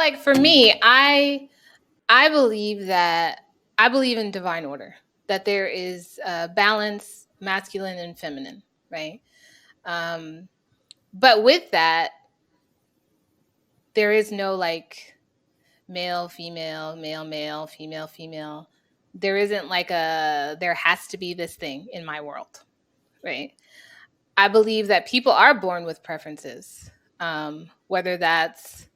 like for me, I believe in divine order, that there is balance, masculine and feminine, right? But with that, there is no like male, female, male, male, female, female. There isn't like there has to be this thing in my world, right? I believe that people are born with preferences, whether that's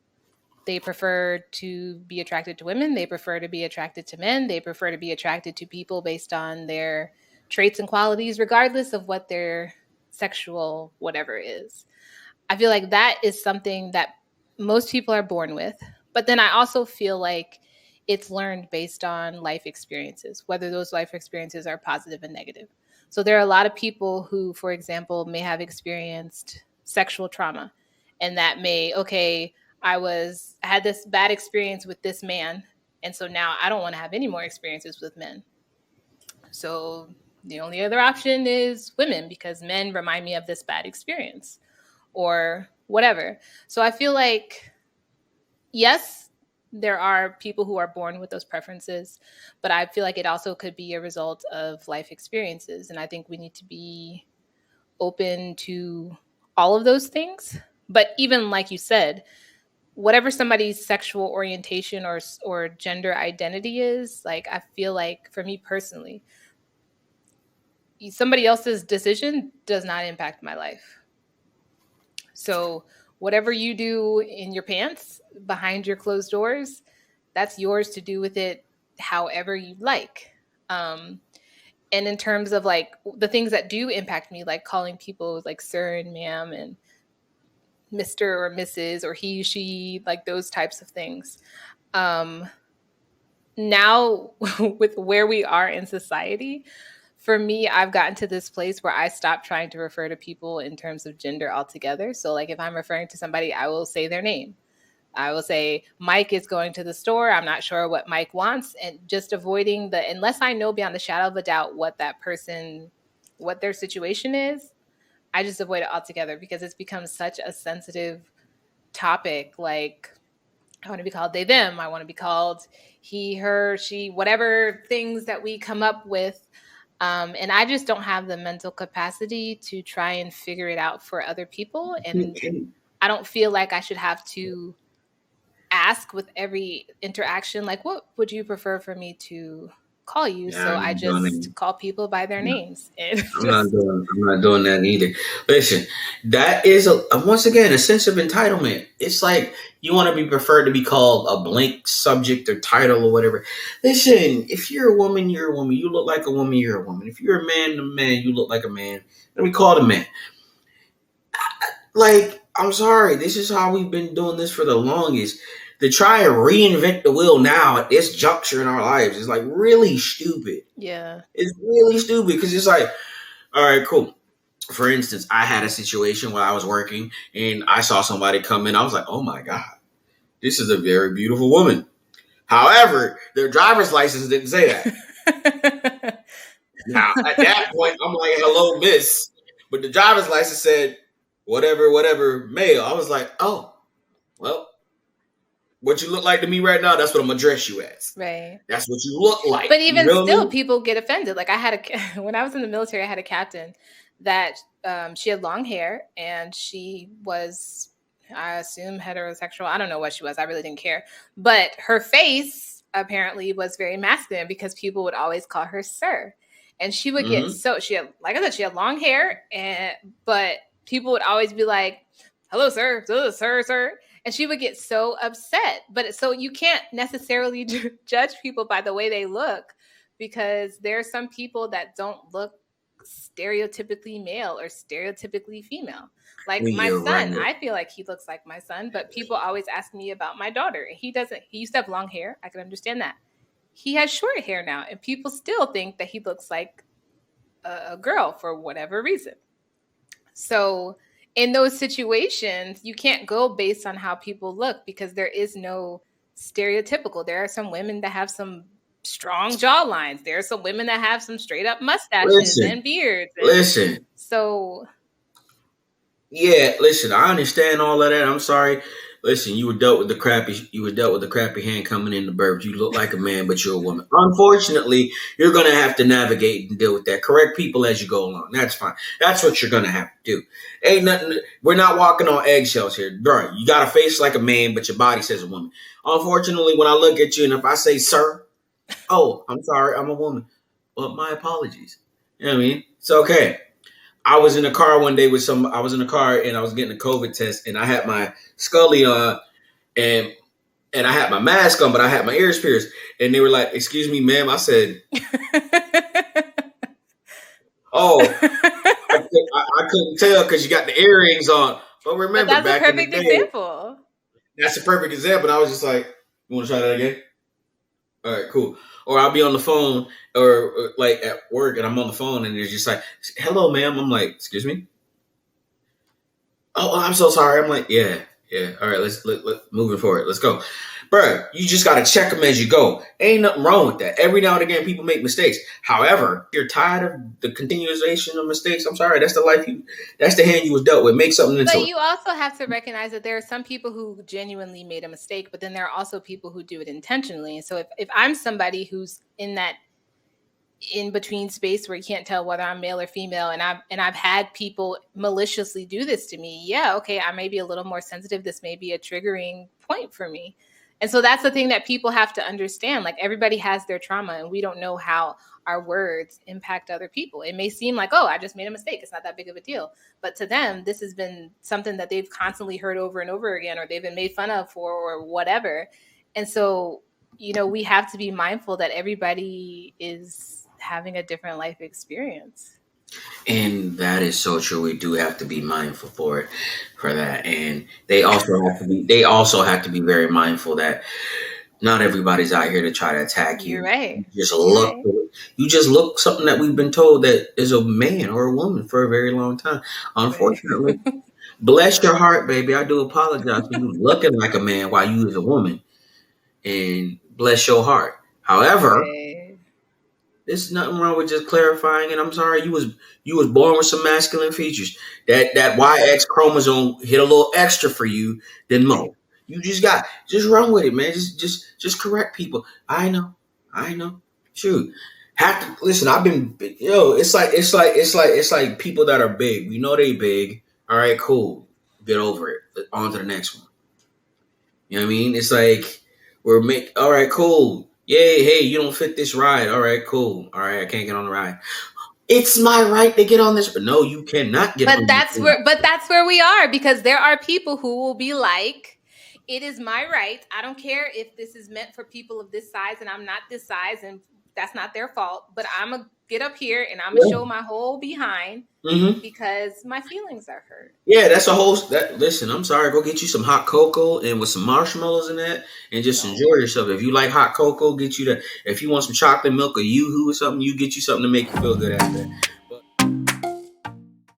they prefer to be attracted to women, they prefer to be attracted to men, they prefer to be attracted to people based on their traits and qualities, regardless of what their sexual whatever is. I feel like that is something that most people are born with. But then I also feel like it's learned based on life experiences, whether those life experiences are positive and negative. So there are a lot of people who, for example, may have experienced sexual trauma, and that I had this bad experience with this man, and so now I don't want to have any more experiences with men. So the only other option is women, because men remind me of this bad experience or whatever. So I feel like, yes, there are people who are born with those preferences, but I feel like it also could be a result of life experiences. And I think we need to be open to all of those things. But even like you said, whatever somebody's sexual orientation or gender identity is, like, I feel like for me personally, somebody else's decision does not impact my life. So whatever you do in your pants behind your closed doors, that's yours to do with it however you like. And in terms of like the things that do impact me, like calling people like sir and ma'am and Mr. or Mrs. or he, she, like those types of things. Now with where we are in society, for me, I've gotten to this place where I stopped trying to refer to people in terms of gender altogether. So like if I'm referring to somebody, I will say their name. I will say Mike is going to the store. I'm not sure what Mike wants, and just avoiding unless I know beyond the shadow of a doubt what their situation is, I just avoid it altogether because it's become such a sensitive topic. Like, I want to be called they, them. I want to be called he, her, she, whatever things that we come up with. And I just don't have the mental capacity to try and figure it out for other people. And I don't feel like I should have to ask with every interaction, like, what would you prefer for me to call you? Yeah, so I just call people by their names. And I'm not doing that either. Listen, that is once again a sense of entitlement. It's like you want to be preferred to be called a blank subject or title or whatever. Listen, if you're a woman, you're a woman. You look like a woman, you're a woman. If you're a man, you look like a man. Let me call a man. Like, I'm sorry, this is how we've been doing this for the longest. To try and reinvent the wheel now at this juncture in our lives is like really stupid. Yeah. It's really stupid because it's like, all right, cool. For instance, I had a situation where I was working and I saw somebody come in. I was like, oh my God, this is a very beautiful woman. However, their driver's license didn't say that. Now, at that point, I'm like, hello, miss. But the driver's license said, whatever, male. I was like, oh, well, what you look like to me right now, that's what I'm gonna address you as. Right. That's what you look like. But even still, people get offended. Like when I was in the military, I had a captain that she had long hair and she was, I assume, heterosexual. I don't know what she was. I really didn't care. But her face apparently was very masculine because people would always call her sir. And she would get she had, like I said, she had long hair, but people would always be like, hello, sir, sir. And she would get so upset. But so you can't necessarily judge people by the way they look, because there are some people that don't look stereotypically male or stereotypically female. Like my son, right. I feel like he looks like my son, but people always ask me about my daughter. He doesn't. He used to have long hair. I can understand that. He has short hair now, and people still think that he looks like a girl for whatever reason. So in those situations, you can't go based on how people look because there is no stereotypical. There are some women that have some strong jawlines. There are some women that have some straight up mustaches and beards. So, yeah, listen, I understand all of that. I'm sorry. Listen, you were dealt with the crappy hand coming in the burbs. You look like a man, but you're a woman. Unfortunately, you're gonna have to navigate and deal with that. Correct people as you go along. That's fine. That's what you're gonna have to do. Ain't nothing. We're not walking on eggshells here, bro. You got a face like a man, but your body says a woman. Unfortunately, when I look at you and if I say sir, oh, I'm sorry, I'm a woman. Well, my apologies. You know what I mean? It's okay. I was in a car one day with some. I was in a car and I was getting a COVID test, and I had my Scully on, and I had my mask on, but I had my ears pierced. And they were like, "Excuse me, ma'am." I said, "Oh, I couldn't tell because you got the earrings on." But But remember, that's a back in the perfect day, example. that's a perfect example. I was just like, "You want to try that again?" All right, cool. Or I'll be on the phone, or like at work, and I'm on the phone, and they're just like, "Hello, ma'am." I'm like, "Excuse me." Oh, I'm so sorry. I'm like, yeah, yeah. All right, let moving forward. Let's go, bro. You just gotta check them as you go. Ain't nothing wrong with that. Every now and again, people make mistakes. However, if you're tired of the continuation of mistakes. I'm sorry. That's the life you. That's the hand you was dealt with. Make something into But it. you also have to recognize that there are some people who genuinely made a mistake, but then there are also people who do it intentionally. And so if I'm somebody who's in that in between space where you can't tell whether I'm male or female, and I've had people maliciously do this to me, yeah, okay, I may be a little more sensitive. This may be a triggering point for me. And so that's the thing that people have to understand. Like, everybody has their trauma, and we don't know how our words impact other people. It may seem like, oh, I just made a mistake, it's not that big of a deal. But to them, this has been something that they've constantly heard over and over again, or they've been made fun of for, or whatever. And so, we have to be mindful that everybody is having a different life experience. And that is so true. We do have to be mindful for that. And they also have to be very mindful that not everybody's out here to try to attack You're you. right. Just You're look, right. you just look something that we've been told that is a man or a woman for a very long time. Right. Unfortunately, bless your heart, baby. I do apologize for you looking like a man while you is a woman, and bless your heart. However, Right. there's nothing wrong with just clarifying. And I'm sorry, you was born with some masculine features. That YX chromosome hit a little extra for you than Right. Mo. You just run with it, man. Just correct people. I know. Shoot, have to listen. I've been it's like people that are big. We know they big. All right, cool. Get over it. On to the next one. You know what I mean? It's like all right, cool. Yay, hey, you don't fit this ride. All right, cool. All right, I can't get on the ride. It's my right to get on this. But no, you cannot get But on that's this. where we are, because there are people who will be like, it is my right. I don't care if this is meant for people of this size and I'm not this size, and that's not their fault, but I'm gonna get up here and I'm gonna show my whole behind Mm-hmm. because my feelings are hurt. Yeah, that's a whole. Listen, I'm sorry. Go get you some hot cocoa and with some marshmallows in that, and just No. enjoy yourself. If you like hot cocoa, get you that. If you want some chocolate milk or yoo-hoo or something, you get you something to make you feel good after that.